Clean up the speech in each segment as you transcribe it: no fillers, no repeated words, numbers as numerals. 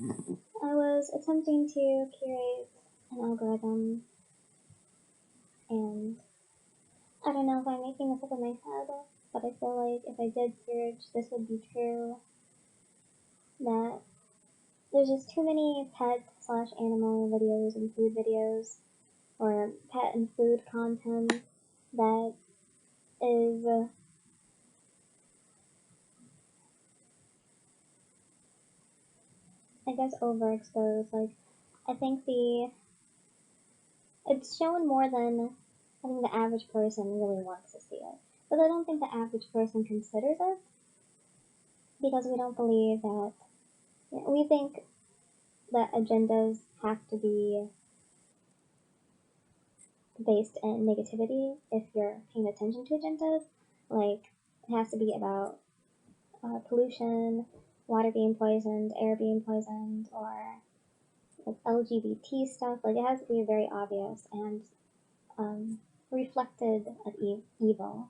I was attempting to curate an algorithm, and I don't know if I'm making this up in my head, but I feel like if I did search, this would be true, that there's just too many pet slash animal videos and food videos, or pet and food content that is, I guess, overexposed. Like, I think it's shown more than I think the average person really wants to see it. But I don't think the average person considers it because we don't believe that, we think that agendas have to be based in negativity if you're paying attention to agendas. Like, it has to be about pollution, water being poisoned, air being poisoned, or like LGBT stuff. Like, it has to be very obvious and um, reflected of evil.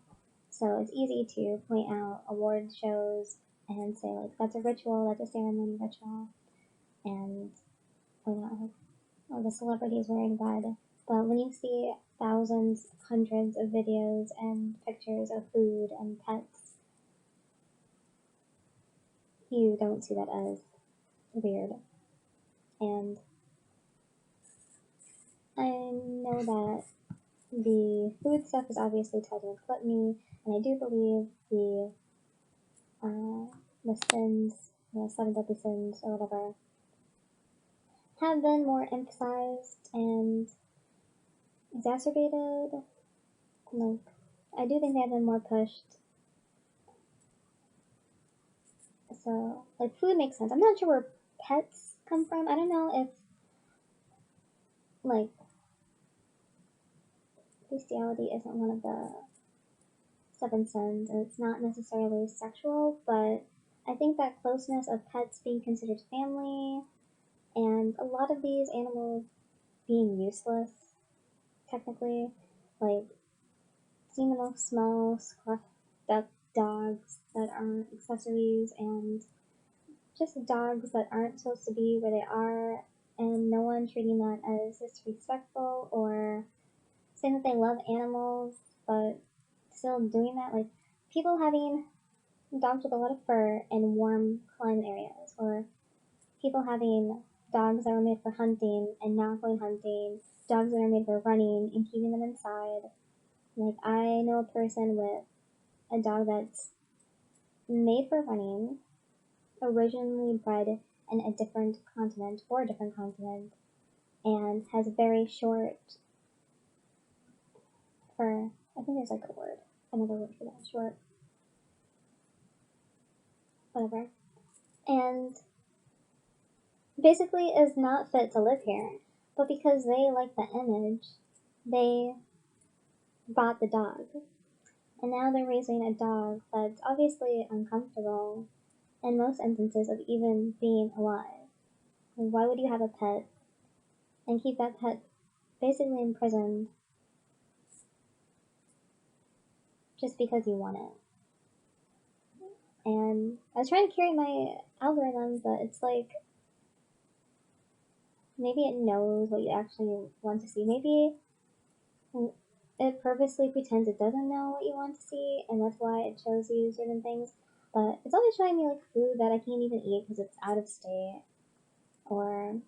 So it's easy to point out award shows and say, like, that's a ritual, that's a ceremony ritual, and point out, like, oh, the celebrity is wearing red. But when you see thousands, hundreds of videos and pictures of food and pets, you don't see that as weird. And I know that the food stuff is obviously tied to gluttony, and I do believe uh, the sins, the seven deadly sins or whatever, have been more emphasized and exacerbated. Like, I do think they have been more pushed. So, like, food makes sense. I'm not sure where pets come from. I don't know if, like, bestiality isn't one of the seven sins, and it's not necessarily sexual, but I think that closeness of pets being considered family, and a lot of these animals being useless, technically, like seeing the most small, scruffed up dogs that aren't accessories, and just dogs that aren't supposed to be where they are, and no one treating that as disrespectful or saying that they love animals, but still doing that. Like, people having dogs with a lot of fur in warm climate areas, or people having dogs that are made for hunting and not going hunting, dogs that are made for running and keeping them inside. Like, I know a person with a dog that's made for running, originally bred in a different continent, for a different continent, and has very short fur. I think there's like a word, another word for that, short, whatever. And basically is not fit to live here. But because they like the image, they bought the dog. And now they're raising a dog that's obviously uncomfortable in most instances of even being alive. Like, why would you have a pet and keep that pet basically imprisoned just because you want it? And I was trying to curate my algorithm, but it's like maybe it knows what you actually want to see. Maybe it purposely pretends it doesn't know what you want to see, and that's why it shows you certain things. But it's always showing me like food that I can't even eat because it's out of state, or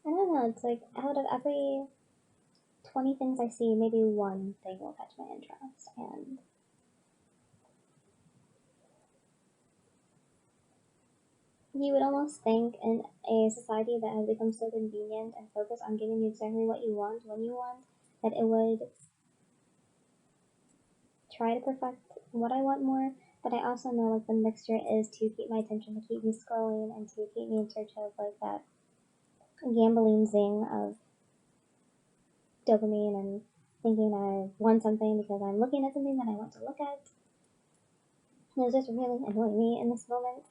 I don't know. It's like out of every 20 things I see, maybe one thing will catch my interest, and you would almost think in a society that has become so convenient and focused on giving you exactly what you want when you want, that it would try to perfect what I want more. But I also know like the mixture is to keep my attention, to keep me scrolling, and to keep me in search of like that gambling zing of dopamine and thinking I want something because I'm looking at something that I want to look at. And it's just really annoying me in this moment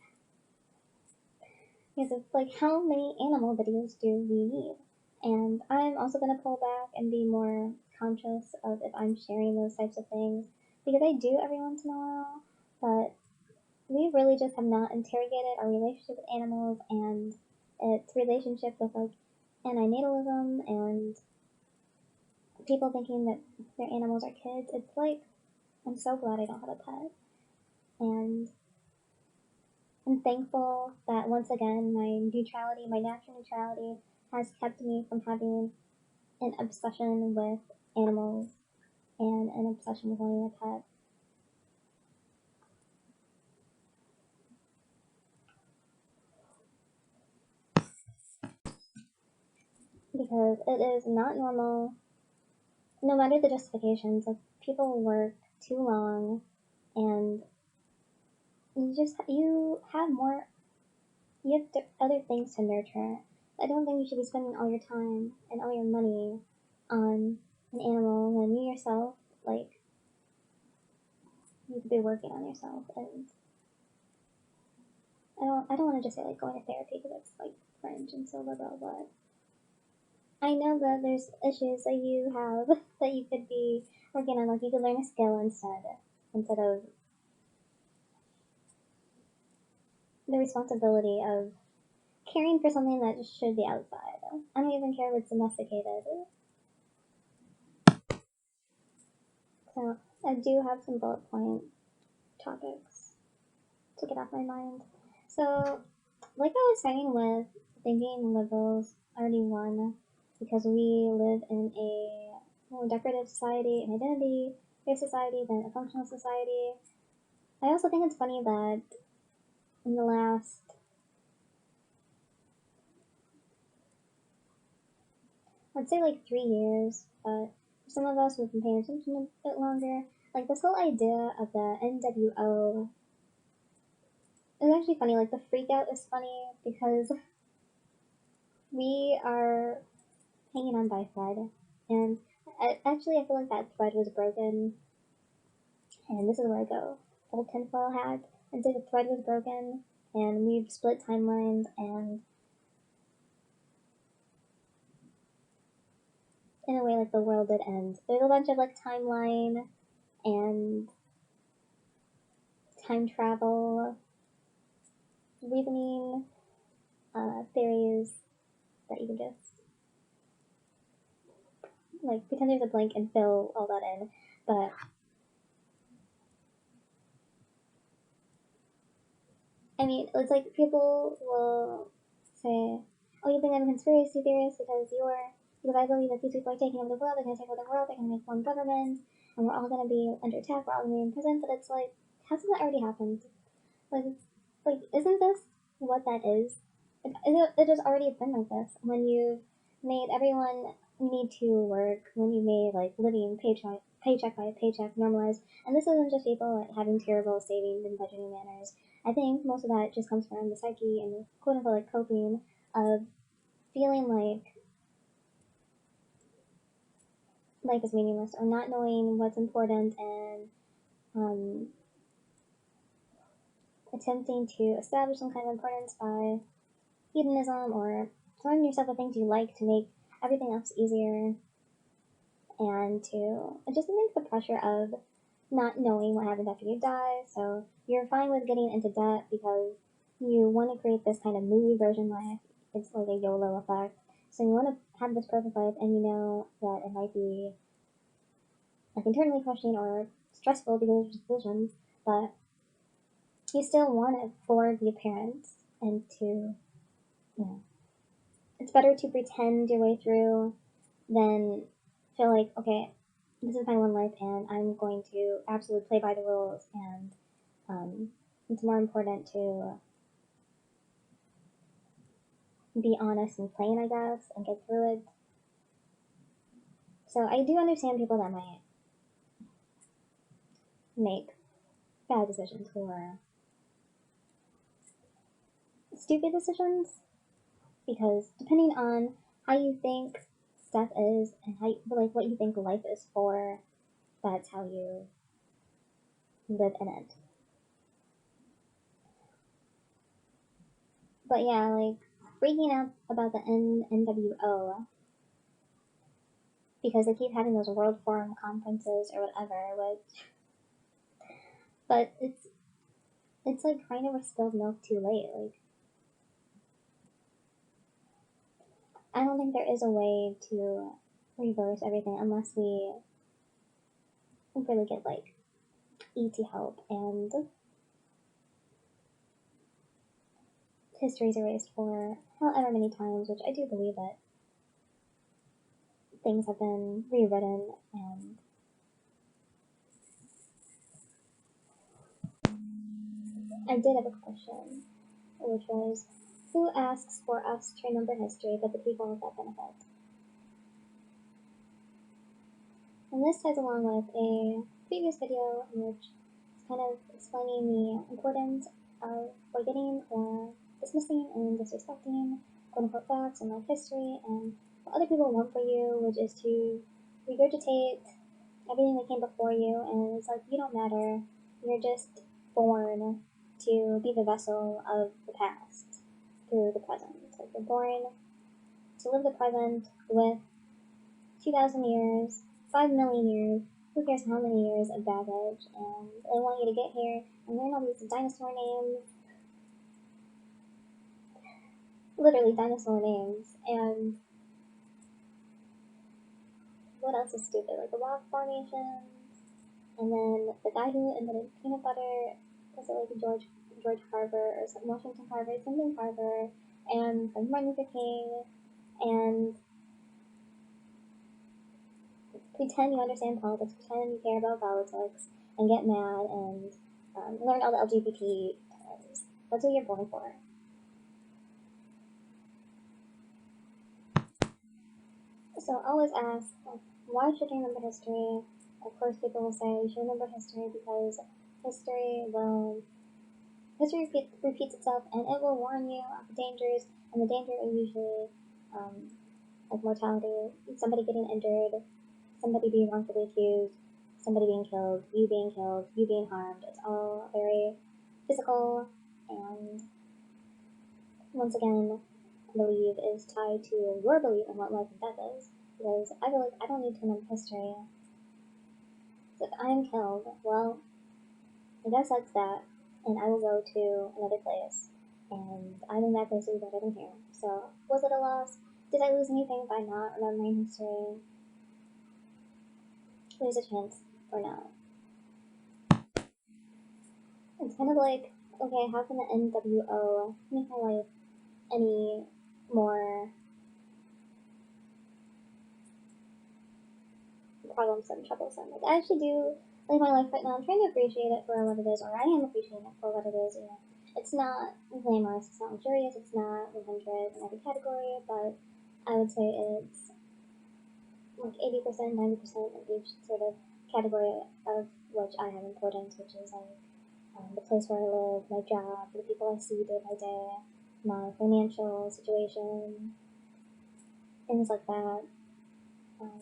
because it's like, how many animal videos do we need? And I'm also going to pull back and be more conscious of if I'm sharing those types of things, because I do every once in a while, but we really just have not interrogated our relationship with animals and its relationship with like antinatalism and people thinking that their animals are kids. It's like I'm so glad I don't have a pet, and I'm thankful that once again my neutrality, my natural neutrality, has kept me from having an obsession with animals and an obsession with owning a pet. Because it is not normal, no matter the justifications, like people work too long and you have more, you have other things to nurture. I don't think you should be spending all your time and all your money on an animal when you yourself, like, you could be working on yourself. And I don't want to just say like going to therapy because it's like cringe and so liberal, but I know that there's issues that you have that you could be working on. Like you could learn a skill instead of the responsibility of caring for something that just should be outside. I don't even care if it's domesticated. So I do have some bullet point topics to get off my mind. So, like I was saying with thinking liberals already won because we live in a more decorative society, an identity-based society than a functional society. I also think it's funny that in the last, let's say like 3 years, but for some of us who've been paying attention a bit longer, like this whole idea of the NWO is actually funny. Like the freak out is funny because we are hanging on by a thread. And actually, I feel like that thread was broken. And this is where I go full tinfoil hat. And say the thread was broken, and we've split timelines, and in a way, like the world did end. There's a bunch of like timeline and time travel reasoning theories that you can just like pretend there's a blank and fill all that in. But I mean, it's like people will say, "Oh, you think I'm a conspiracy theorist because I believe that these people are taking over the world. They're going to take over the world. They're going to make one government, and we're all going to be under attack. We're all going to be in prison." But it's like, hasn't that already happened? Like, isn't this what that is? It has already been like this when you made everyone need to work. When you made like living paycheck by paycheck normalized, and this isn't just people like having terrible savings and budgeting manners. I think most of that just comes from the psyche and the quote unquote like coping of feeling like life is meaningless or not knowing what's important and um, attempting to establish some kind of importance by hedonism or surrounding yourself with things you like to make everything else easier and to just make the pressure of not knowing what happens after you die. So you're fine with getting into debt because you want to create this kind of movie version life. It's like a YOLO effect. So you want to have this perfect life, and you know that it might be like internally crushing or stressful because of decisions, but you still want it for the appearance and to, it's better to pretend your way through than feel like, okay, this is my one life and I'm going to absolutely play by the rules, and it's more important to be honest and plain, I guess, and get through it. So I do understand people that might make bad decisions or stupid decisions because depending on how you think stuff is and how like what you think life is for, that's how you live in it. But yeah, like freaking out about the NWO because they keep having those World Forum conferences or whatever. But it's It's like crying over spilled milk too late. Like, I don't think there is a way to reverse everything unless we really get like ET help and history's erased for however many times, which I do believe that things have been rewritten. And I did have a question, which was, who asks for us to remember history but the people that benefit? And this ties along with a previous video in which it's kind of explaining the importance of forgetting or dismissing and disrespecting quote unquote facts and life history and what other people want for you, which is to regurgitate everything that came before you. And it's like, you don't matter. You're just born to be the vessel of the past through the present. It's like you're born to live the present with 2,000 years, 5 million years, who cares how many years of baggage, and they want you to get here and learn all these dinosaur names, literally dinosaur names, and what else is stupid? Like the rock formations, and then the guy who invented peanut butter, was it like George Carver or something, Washington Carver, something Carver, and like Martin Luther King, and pretend you understand politics, pretend you care about politics, and get mad and learn all the LGBT terms. That's what you're born for. So always ask, like, why should you remember history? Of course, people will say you should remember history because history will repeats itself, and it will warn you of the dangers, and the danger is usually like mortality, somebody getting injured, somebody being wrongfully accused, somebody being killed, you being harmed. It's all very physical, and once again, I believe is tied to your belief in what life and death is. Because I feel like I don't need to know history. So if I'm killed, well, I guess that's that, and I will go to another place, and I think that place will be better than here. So, was it a loss? Did I lose anything by not remembering history? There's a chance for not. It's kind of like, okay, how can the NWO make my life any more problemsome, troublesome? Like, I actually do like my life right now. I'm trying to appreciate it for what it is, or I am appreciating it for what it is. You know, it's not glamorous, it's not luxurious, it's not 100 in every category, but I would say it's like 80%, 90% in each sort of category of which I have importance, which is like the place where I live, my job, the people I see day by day, my financial situation, things like that. Um,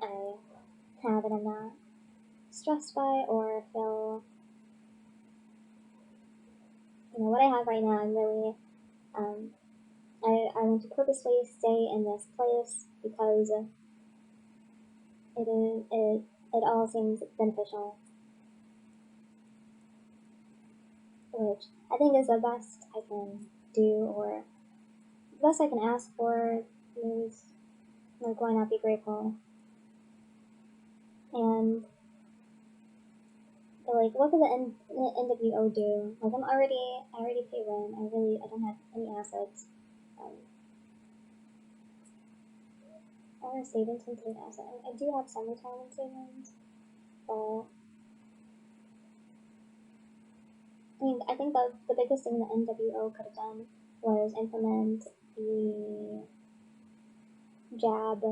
I have and I'm not stressed by or feel, you know, what I have right now. I'm really, um, I want to purposely stay in this place because it all seems beneficial, which I think is the best I can do or the best I can ask for is like why not be grateful and but like what could the NWO do? Like I already pay rent. I don't have any assets. Um, I want to save into an asset. I do have some retirement savings, but I mean I think the biggest thing the NWO could have done was implement the jab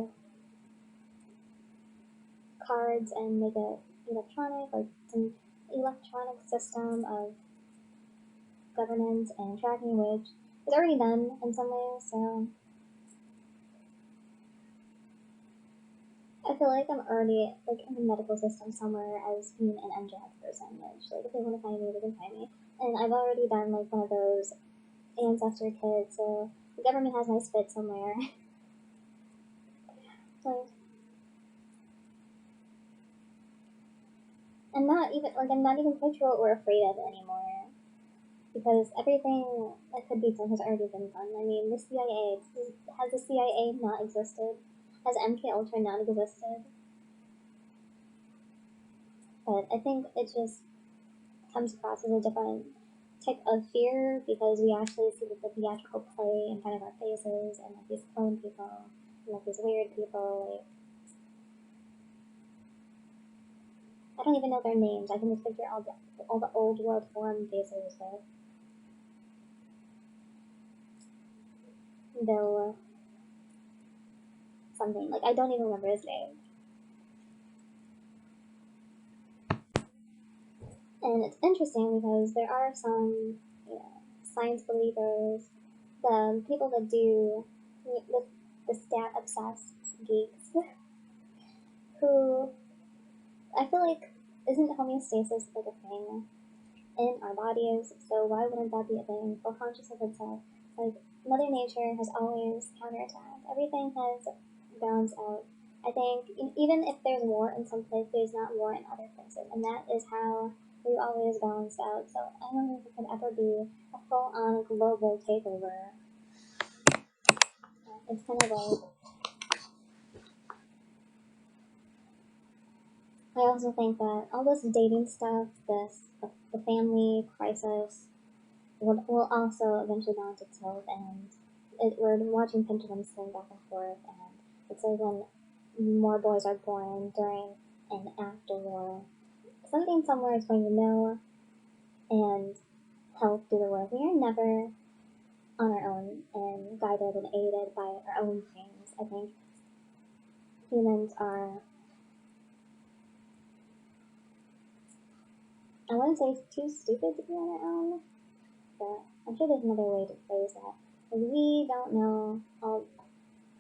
cards and make it electronic, like some electronic system of governance and tracking, which is already done in some ways. So I feel like I'm already like in the medical system somewhere as being an MJAC person, which like if they want to find me, they can find me. And I've already done like one of those ancestor kits, so the government has my spit somewhere. Like I'm not even picture what we're afraid of anymore because everything that could be done has already been done. I mean, the CIA has the CIA not existed? Has MK Ultra not existed? But I think it just comes across as a different type of fear because we actually see the theatrical play in front of our faces and like these clone people and like these weird people. Like I don't even know their names. I can just picture all the old world form faces, but Bill something like I don't even remember his name. And it's interesting because there are some science believers, the people that do the stat obsessed geeks who I feel like isn't homeostasis like a thing in our bodies? So why wouldn't that be a thing? For conscious of itself, like Mother Nature has always counterattacked. Everything has balanced out. I think even if there's war in some places, there's not war in other places, and that is how we always balance out. So I don't think it can ever be a full-on global takeover. It's kind of like I also think that all this dating stuff, the family crisis, will also eventually balance itself, and we're watching pendulums swing back and forth, and it's like when more boys are born during and after war, something somewhere is going to know and help do the work. We are never on our own and guided and aided by our own things. I think humans are, I wouldn't say too stupid to be on our own, but I'm sure there's another way to phrase that. Like, we don't know all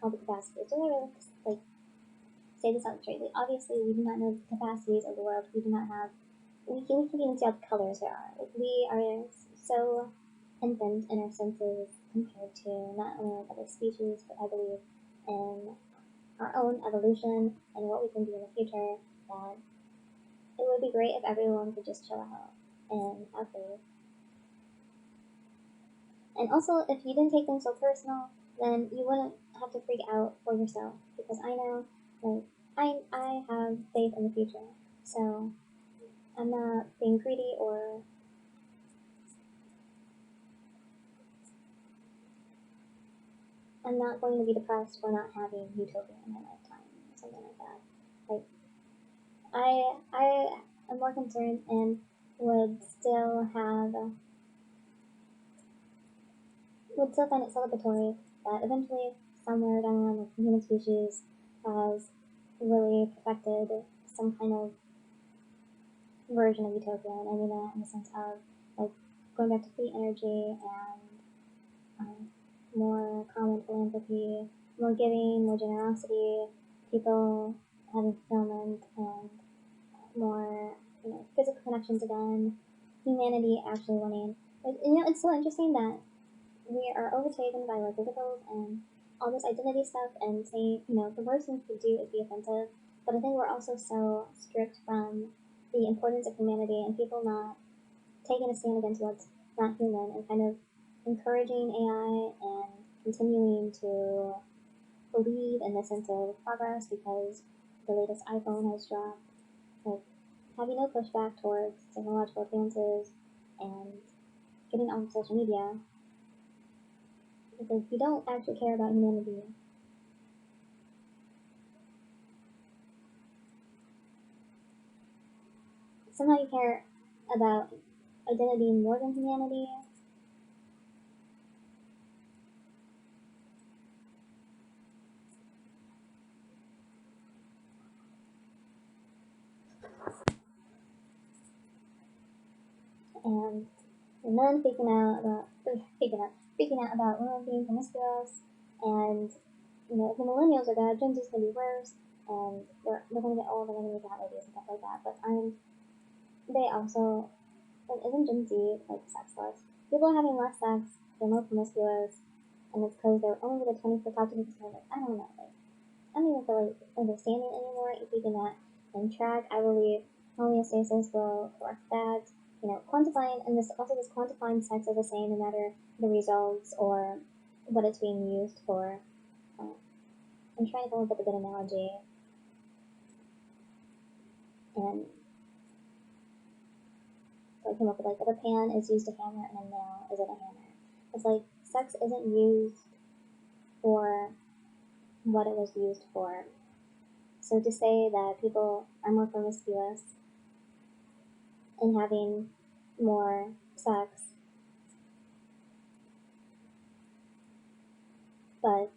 the capacities. Do I really like say this out straightly? Obviously, we do not know the capacities of the world. We do not have. We can even see what colors there are. Like, we are so infant in our senses compared to not only like other species, but I believe in our own evolution and what we can do in the future. That it would be great if everyone could just chill out and have faith. And also, if you didn't take things so personal, then you wouldn't have to freak out for yourself. Because I know, like, I have faith in the future. So I'm not being greedy or I'm not going to be depressed for not having utopia in my lifetime or something like that. Like, I am more concerned and would still have would still find it celebratory that eventually, somewhere down the line, like the human species has really perfected some kind of version of utopia. And I mean that in the sense of like going back to free energy and more common philanthropy, more giving, more generosity, people having fulfillment, and more physical connections again, humanity actually winning. But, it's so interesting that we are overtaken by like liberals and all this identity stuff and saying, the worst thing we could do is be offensive. But I think we're also so stripped from the importance of humanity and people not taking a stand against what's not human and kind of encouraging AI and continuing to believe in the sense of progress because the latest iPhone has dropped. Like having no pushback towards technological advances and getting on social media because you don't actually care about humanity. Somehow you care about identity more than humanity. And men freaking out about women being promiscuous, and the millennials are bad, Gen Z's gonna be worse, and they're gonna get old and they're gonna be fat ladies and stuff like that. But aren't they also like isn't Gen Z like sexless? People are having less sex, they're more promiscuous, and it's because they're only with a 24 top 20%. Like I don't know, like I don't even feel like understanding anymore and keeping that in track. I believe homeostasis will correct that. Quantifying, and this quantifying sex is the same no matter the results or what it's being used for. Uh, I'm trying to come up with a good analogy, and so I came up with like if a pan is used to hammer and a nail isn't a hammer. It's like sex isn't used for what it was used for. So to say that people are more promiscuous and having more sex, but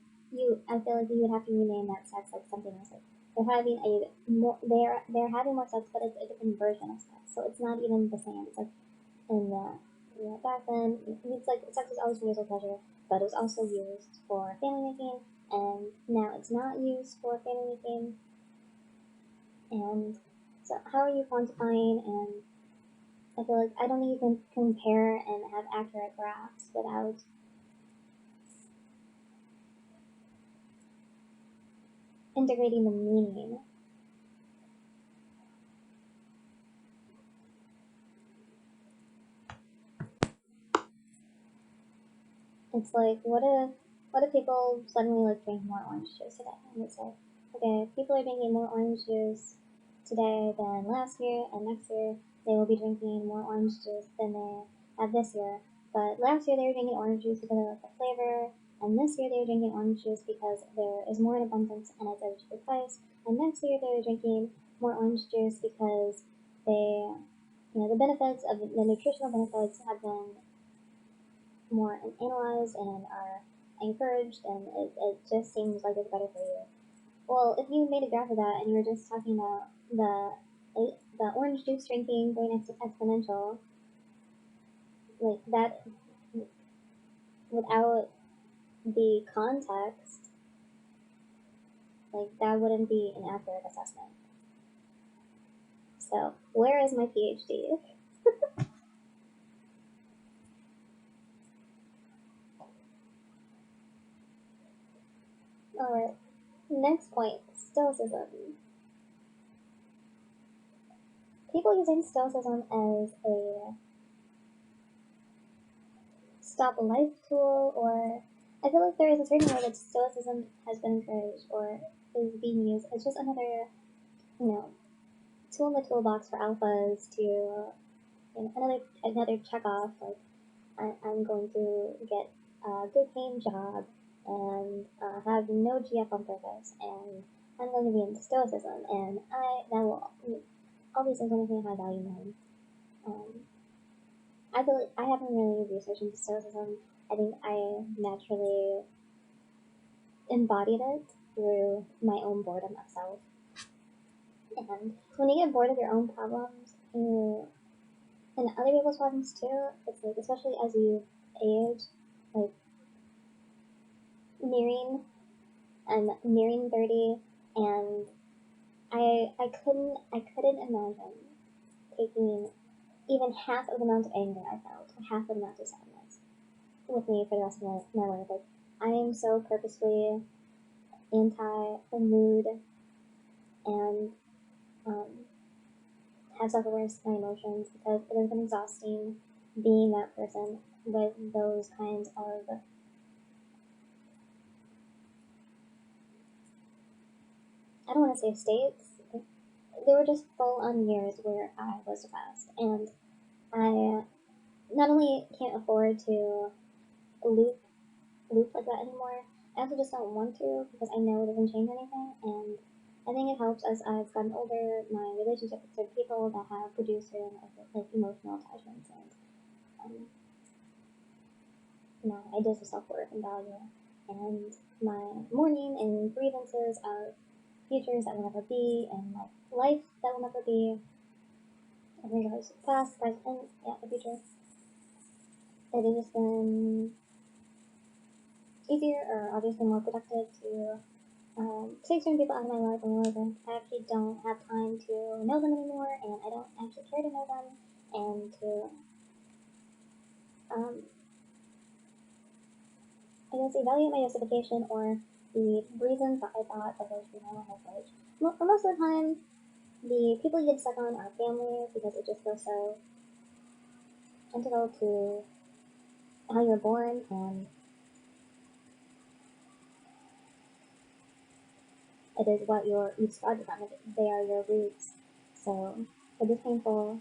I feel like you would have to rename that sex like something else. Like they're having more sex, but it's a different version of sex. So it's not even the same. It's like in the back then, it's like sex was always for mutual pleasure, but it was also used for family making, and now it's not used for family making. And so, how are you quantifying? And I feel like I don't think you can compare and have accurate graphs without integrating the meaning. It's like what if people suddenly like drink more orange juice today? And it's like, okay, people are drinking more orange juice today than last year, and next year they will be drinking more orange juice than they have this year. But last year they were drinking orange juice because of the flavor, and this year they were drinking orange juice because there is more in abundance and it's at a cheaper price. And next year they were drinking more orange juice because the benefits of the nutritional benefits have been more analyzed and are encouraged, and it just seems like it's better for you. Well, if you made a graph of that and you were just talking about the orange juice drinking going exponential, like that, without the context, like that wouldn't be an accurate assessment. So, where is my PhD? Alright, next point, Stoicism. People using Stoicism as a stop life tool, or I feel like there is a certain way that Stoicism has been encouraged or is being used. It's just another, you know, tool in the toolbox for alphas to, another check off. Like I'm going to get a good paying job and have no GF on purpose, and I'm going to be into Stoicism, and that will all these things will make me a high value man. Um, I feel like I haven't really researched into Stoicism. I think I naturally embodied it through my own boredom of self. And when you get bored of your own problems, and other people's problems too, it's like, especially as you age, like nearing, I'm nearing 30, and I couldn't imagine taking even half of the amount of anger I felt, or half of the amount of sadness, with me for the rest of my life. Like, I am so purposely anti mood and um, have self awareness of my emotions, because it has been exhausting being that person with those kinds of, I don't want to say states. They were just full on years where I was depressed, and I not only can't afford to loop like that anymore, I also just don't want to, because I know it doesn't change anything. And I think it helps as I've gotten older, my relationship with certain people that have produced certain like emotional attachments, and um, my ideas of self-worth and value, and my mourning and grievances of futures that will never be, and like life that will never be, in regards to past, present, and yeah, the future. It has just been easier, or obviously more productive, to take certain people out of my life and realize that I actually don't have time to know them anymore, and I don't actually care to know them, and to um, I guess evaluate my justification or the reasons that I thought that those people were my coach. For most of the time, The people you get stuck on are family because it just feels so integral to how you're born, and it is what you started from. They are your roots. So it is painful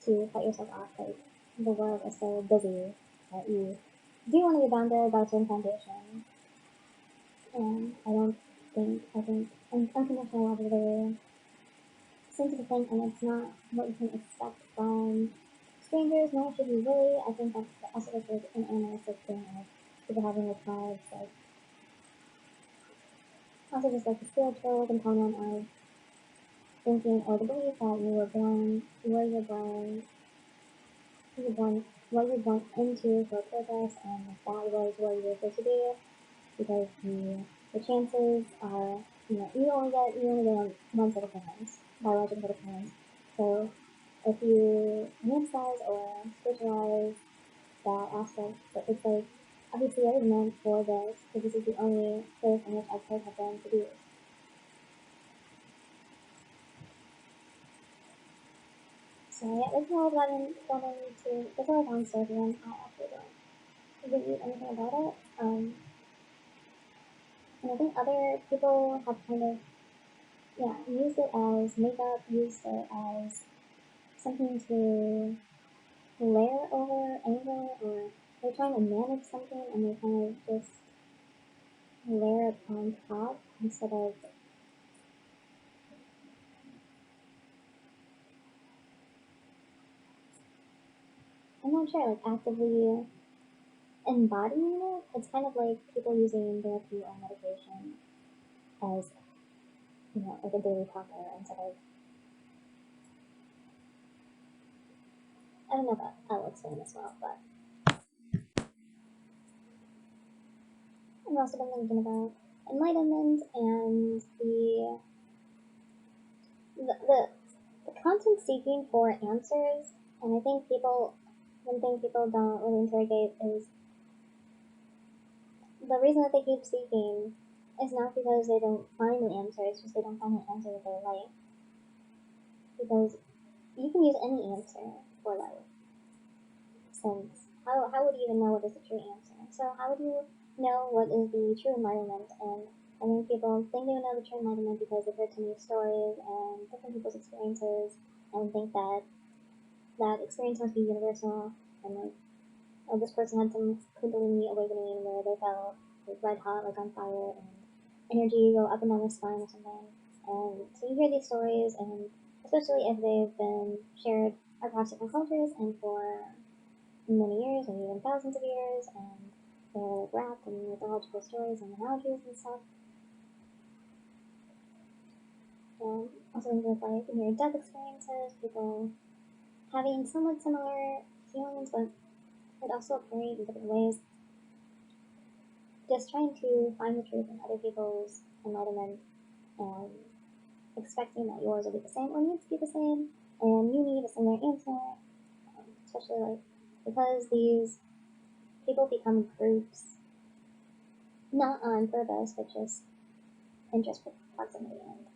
to cut yourself off. Like the world is so busy that you do want to be bounded by a certain foundation. And I think unconditional love is a very sensitive thing, and it's not what you can expect from strangers, nor should you really. I think that's also like an animalistic thing of people having like tribes, like also just like the spiritual component of thinking or the belief that you were born, where you're born, what you're born into for a purpose, and that was where you were supposed to be, because the chances are, you only get one set of parents, biological set of parents. So if you romanticize or spiritualize that aspect, but it's like obviously I was meant for this, because this is the only place in which I could have been produced. So yeah, that's how I've gotten into that's how I found sodium. I actually don't really eat anything about it. And I think other people have kind of yeah used it as makeup, used it as something to layer over anger, or they're trying to manage something and they kind of just layer it on top instead of I'm not sure, like actively embodying it. It's kind of like people using therapy or medication as like a daily talker instead of I don't know if I'll explain this well, but I've also been thinking about enlightenment and the the constant seeking for answers. And I think one thing people don't really interrogate is the reason that they keep seeking is not because they don't find an answer, it's just they don't find an answer that they like. Because you can use any answer for life, since how would you even know what is the true answer? So how would you know what is the true enlightenment? And I think people think they know the true enlightenment because they've heard so many stories and different people's experiences, and think that that experience must be universal, and like, oh, this person had some kundalini awakening where they felt like red hot, like on fire, and energy go up and down their spine or something. And so you hear these stories, and especially if they've been shared across different cultures and for many years, maybe even thousands of years, and they're wrapped in mythological stories and analogies and stuff. And also with like near death experiences, people having somewhat similar feelings, but it also appearing in different ways. Just trying to find the truth in other people's enlightenment and expecting that yours will be the same or needs to be the same, and you need a similar answer, especially like because these people become groups not on purpose but just interest proximity. And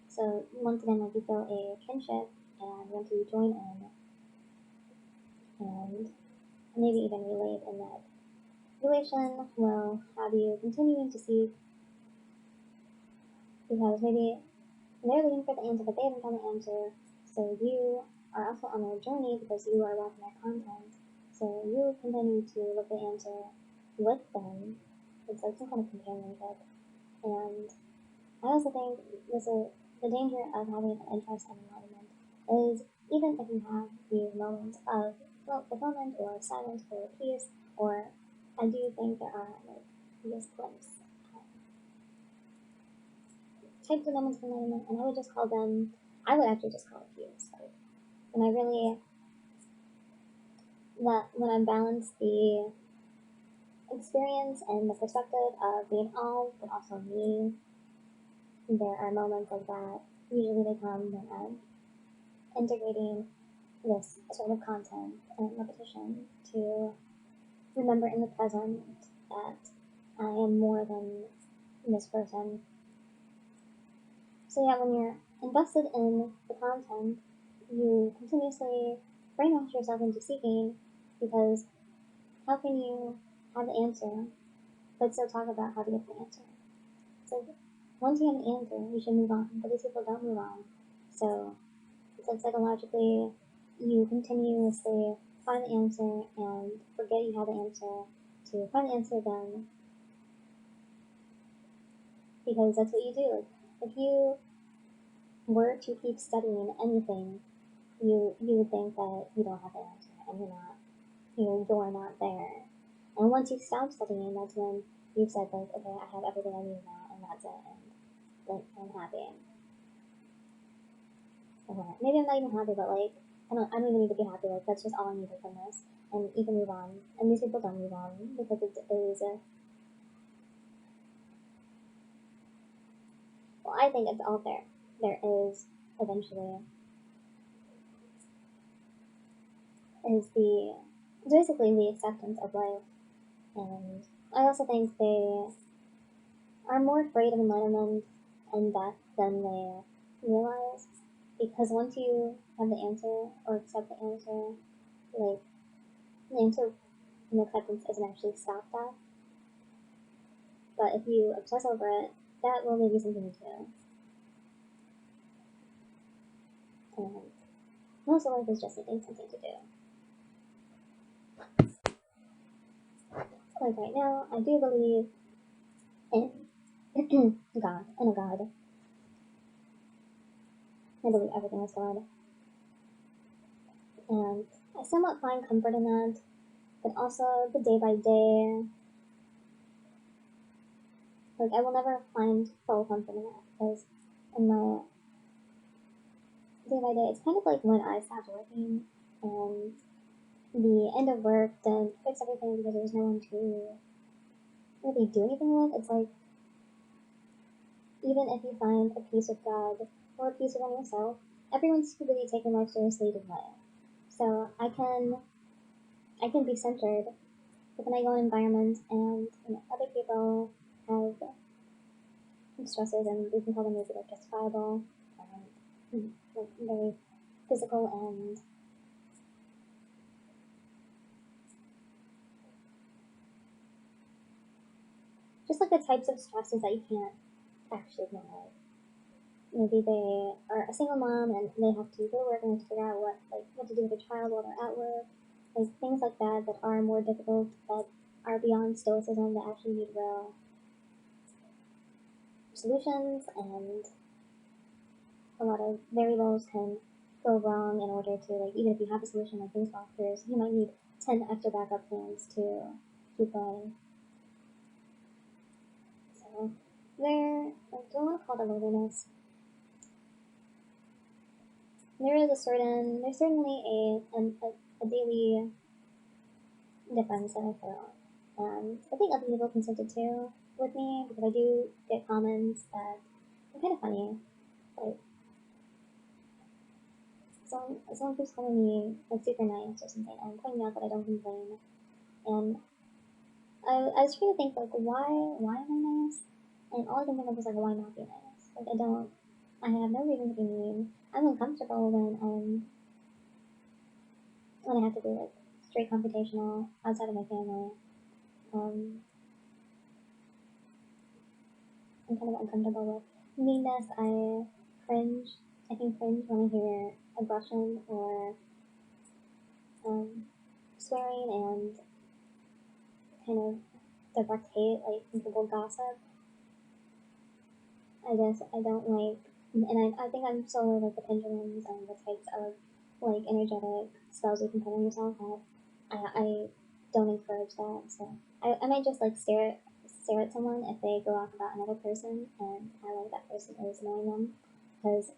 so once again, like you feel a kinship and want to join in and maybe even relate in that relation will have you continuing to seek because maybe they're looking for the answer but they haven't found the answer. So you are also on their journey because you are watching their content. So you continue to look the answer with them. It's like some kind of companionship. And I also think this is the danger of having an interest in enlightenment is even if you have these moments of fulfillment or silence or peace, or I do think there are like these glimpses, types of moments of enlightenment, and I would actually just call it peace. Like when I really when I balance the experience and the perspective of being all but also me, there are moments like that. Usually they come when I'm integrating this sort of content and repetition to remember in the present that I am more than this person, So yeah, when you're invested in the content, you continuously brainwash yourself into seeking because how can you have the answer but still talk about how to get the answer? So once you have an answer, you should move on. But these people don't move on. So it's like psychologically, you continuously find the answer and forget you have the answer to find the answer again because that's what you do. Like, if you were to keep studying anything, you would think that you don't have the answer and you're not there. And once you stop studying, that's when you've said like, okay, I have everything I need now, and that's it, and like I'm happy. Okay. Maybe I'm not even happy, but like I don't even need to be happy. Like that's just all I needed from this, and you can move on. And these people don't move on because it is. Well, I think it's all there. There is eventually is the basically the acceptance of life, and I also think they are more afraid of enlightenment and death than they realize. Because once you have the answer or accept the answer, like the answer and acceptance isn't actually stop death. But if you obsess over it, that will give you something to do. And most of life is just needing something to do. Like right now, I do believe in God, in a God. I believe everything is God. And I somewhat find comfort in that, but also the day by day, like I will never find full comfort in that because in my day by day, it's kind of like when I stopped working and the end of work didn't fix everything because there was no one to really do anything with. It's like even if you find a piece of God or a piece of yourself, everyone's really taking life seriously today. So I can be centered, but then I go in environments and other people have stresses and we can call them maybe like justifiable, like very physical and just like the types of stresses that you can't actually ignore. Maybe they are a single mom and they have to go to work and have to figure out what to do with their child while they're at work. Like things like that that are more difficult that are beyond stoicism that actually need real solutions and a lot of variables can go wrong in order to like even if you have a solution like things fall through, so you might need 10 extra backup plans to keep going. So there I don't want to call it loneliness. There's certainly a daily difference that I feel. And I think other people can sense it too with me because I do get comments that are kind of funny. Like someone keeps calling me like super nice or something and pointing out that I don't complain. And I was trying to think like why am I nice? And all I can think of is like why not be nice? Like I have no reason to be mean. I'm uncomfortable when I have to be like straight confrontational outside of my family. Um, I'm kind of uncomfortable with meanness. Cringe. I can cringe when I hear aggression or um, swearing and kind of direct hate, like when people gossip. I don't like, and I think I'm so like the pendulums and the types of like energetic spells you can put on yourself. I don't encourage that. So I might just like stare at someone if they go off about another person and how like that person is annoying them because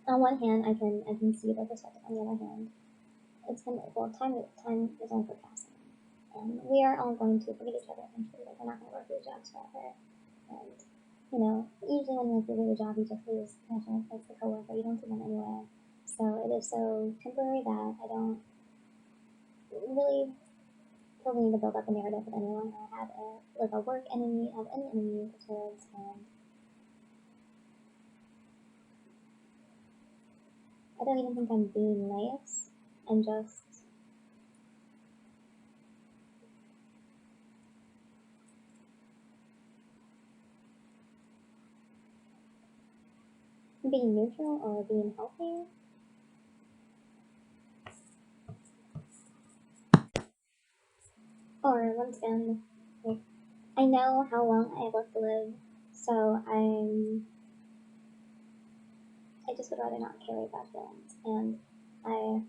on one hand, I can see their perspective. On the other hand, it's kind of well, time is only for passing, and we are all going to forget each other eventually. Like we're not going to work these jobs forever, and usually when like you leave a job, you just lose connection with like the coworker. You don't see them anyway, so it is so temporary that I don't really feel the need to build up a narrative with anyone. I have a work enemy, I have any enemy towards, and I don't even think I'm being nice. I'm just being neutral or being healthy. Or once again, like, I know how long I have left to live, so I just would rather not carry bad feelings, and I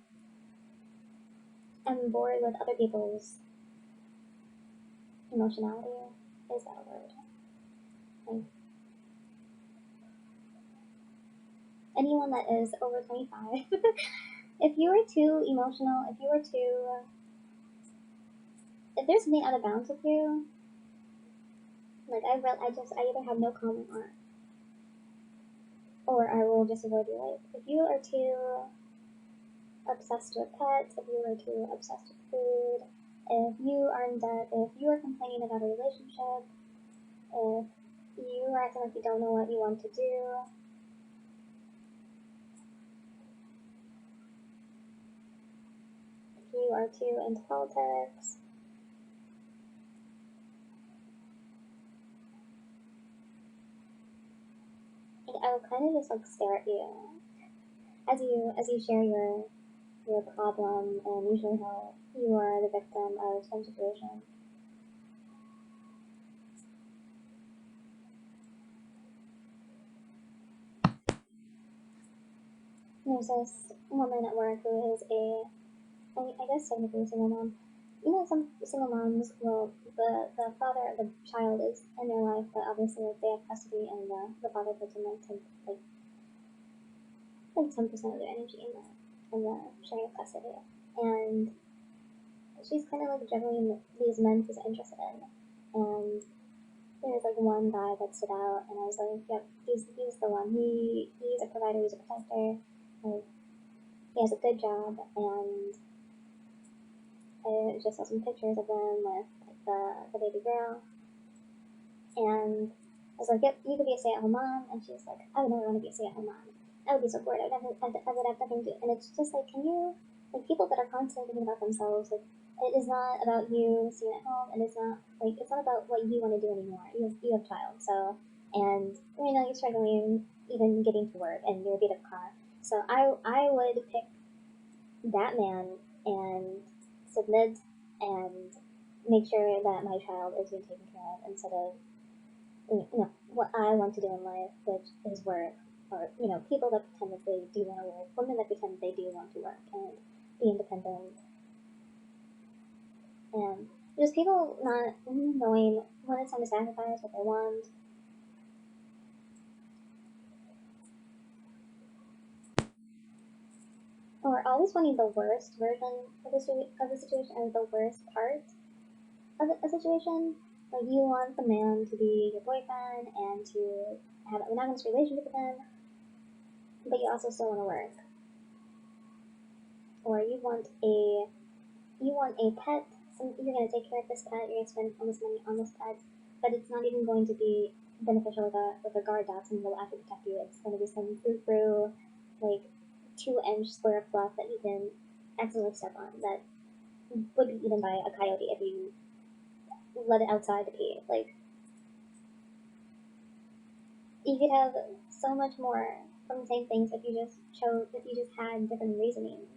am bored with other people's emotionality. Is that a word? Like anyone that is over 25. If you are too emotional, if you are too, if there's something out of bounds with you, like I either have no comment on, or I will just avoid your life. If you are too obsessed with pets, if you are too obsessed with food, if you are in debt, if you are complaining about a relationship, if you are acting like you don't know what you want to do, if you are too into politics, like, I will kind of just like stare at you as you share your problem and usually how you are the victim of some situation. There's this woman at work who is I guess technically a single mom. You know, some single moms will, the father of the child is in their life, but obviously like, they have custody and the father puts in like 10% of their energy in the sharing of custody. And she's kind of like juggling these men she's interested in. And there's like one guy that stood out, and I was like, yep, he's the one. He's a provider, he's a protector. Like, he has a good job, and I just saw some pictures of them with like the baby girl, and I was like, yep, you could be a stay-at-home mom. And she was like, I would never want to be a stay-at-home mom. I would be so bored. I would have nothing to do. And it's just like, can you, like, people that are constantly thinking about themselves, like, it is not about you staying at home, and it's not, like, it's not about what you want to do anymore. You have a child, so, and, you know, you're struggling even getting to work, and you're a beat up car. So I would pick that man and submit and make sure that my child is being taken care of instead of what I want to do in life, which is work, or people that pretend that they do want to work, women that pretend they do want to work and be independent, and just people not knowing when it's time to sacrifice what they want, or always wanting the worst version of the situation or the worst part of a situation. Like you want the man to be your boyfriend and to have a monogamous relationship with him, but you also still want to work, or you want a pet. You're going to take care of this pet. You're going to spend all this money on this pet, but it's not even going to be beneficial with a guard dog. Something that will actually protect you. It's going to be some frou like 2-inch square of fluff that you can accidentally step on that would be eaten by a coyote if you let it outside to pee. Like you could have so much more from the same things if you just had different reasonings.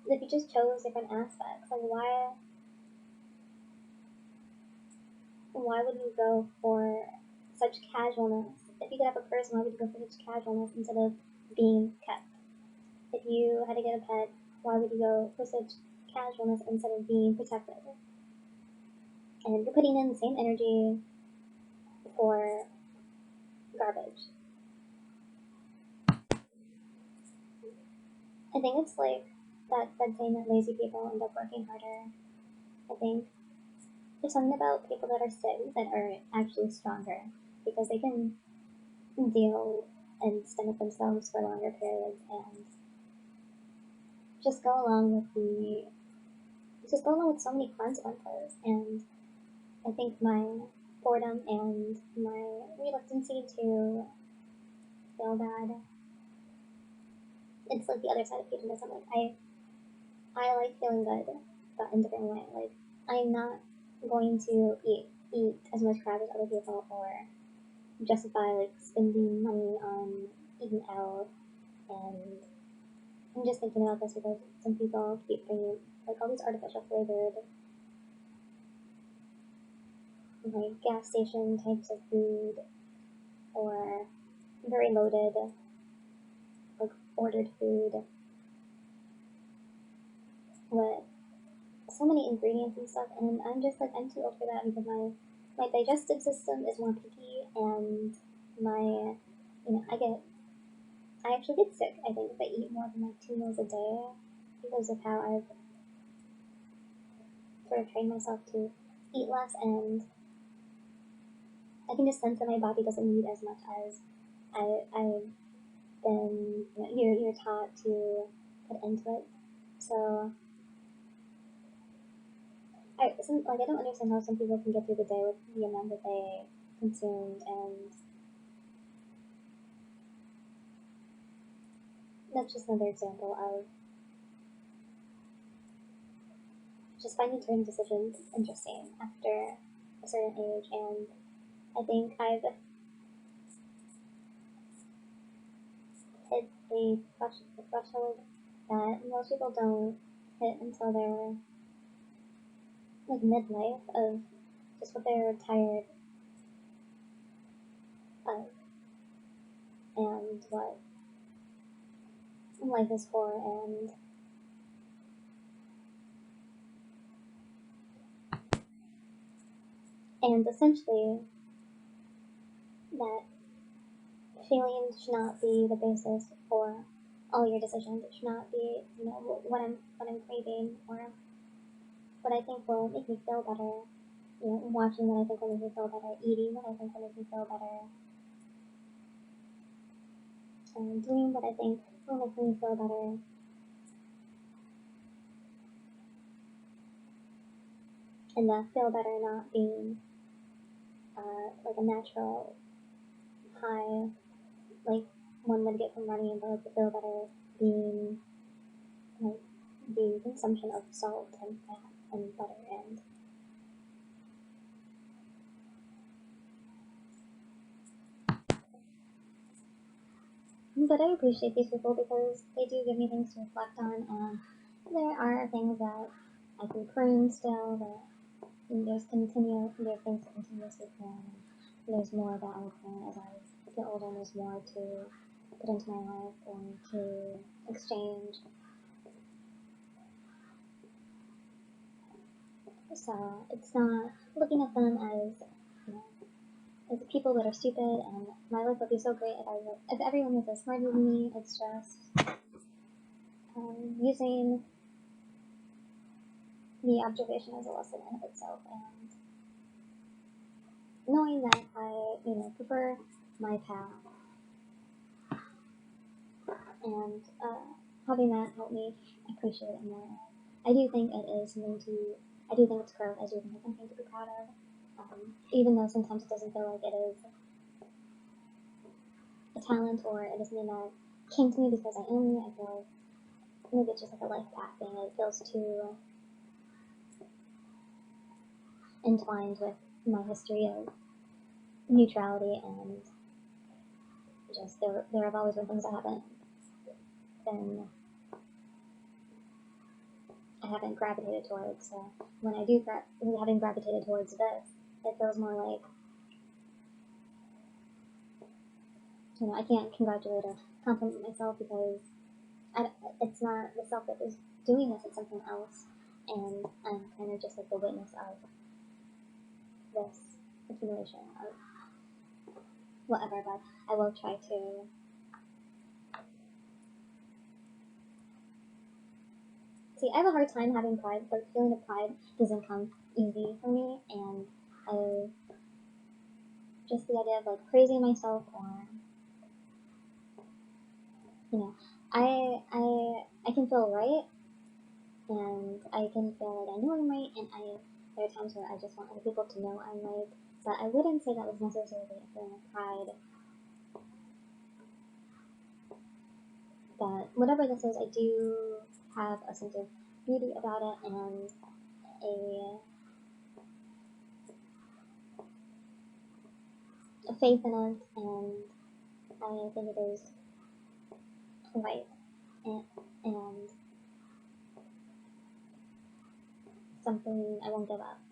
If you just chose different aspects, like why would you go for such casualness? If you could have a person, why would you go for such casualness instead of being kept? If you had to get a pet, why would you go for such casualness instead of being protected? And you're putting in the same energy for garbage. I think it's like that saying that lazy people end up working harder. I think there's something about people that are sick that are actually stronger because they can deal and stomach themselves for longer periods and just go along with so many consequences. And I think my boredom and my reluctancy to feel bad. It's like the other side of hedonism. Like I like feeling good, but in a different way. Like I'm not going to eat as much crap as other people or justify like spending money on eating out. And I'm just thinking about this because some people keep bringing like all these artificial flavored like gas station types of food or very loaded like ordered food with so many ingredients and stuff, and I'm just like I'm too old for that because my digestive system is more picky, and my I actually get sick. I think if I eat more than like 2 meals a day because of how I've sort of trained myself to eat less, and I can just sense that my body doesn't need as much as I've been you're taught to put into it. So I don't understand how some people can get through the day with the amount that they consumed, and that's just another example of just finding certain decisions interesting after a certain age. And I think I've hit a threshold that most people don't hit until they're like midlife of just what they're tired of and what life is for. And essentially that feelings should not be the basis for all your decisions. It should not be, what I'm craving or what I think will make me feel better. Watching what I think will make me feel better, eating what I think will make me feel better, doing what I think will make me feel better. And that feel better not being like a natural high, like one would get from running, but like the feel better being like the consumption of salt and fat and butter. But I appreciate these people because they do give me things to reflect on, and there are things that I can prune still. That there are things that continuously prune. There's more that I will prune as I get older. And there's more to put into my life and to exchange. So it's not looking at them as as people that are stupid, and my life would be so great if everyone was as smart as me. It's just using the observation as a lesson in of itself, and knowing that I, prefer my path, and having that help me appreciate it more. I do think it is something to, I do think it's growth. I do think it's something to be proud of, even though sometimes it doesn't feel like it is a talent or it is something that came to me because I am me. I feel like maybe it's just like a life path thing. It feels too entwined with my history of neutrality, and just there have always been things been I haven't gravitated towards. So when I do having gravitated towards this, it feels more like I can't congratulate or compliment myself because it's not the self that is doing this; it's something else, and I'm kind of just like the witness of this accumulation of whatever. But I will try to see. I have a hard time having pride. The feeling of pride doesn't come easy for me, and I just the idea of like praising myself or you know, I can feel right, and I can feel like I know I'm right, and there are times where I just want other people to know I'm right. But I wouldn't say that was necessarily a feeling of pride But whatever this is, I do have a sense of beauty about it and a faith in it, and I think it is right and something I won't give up.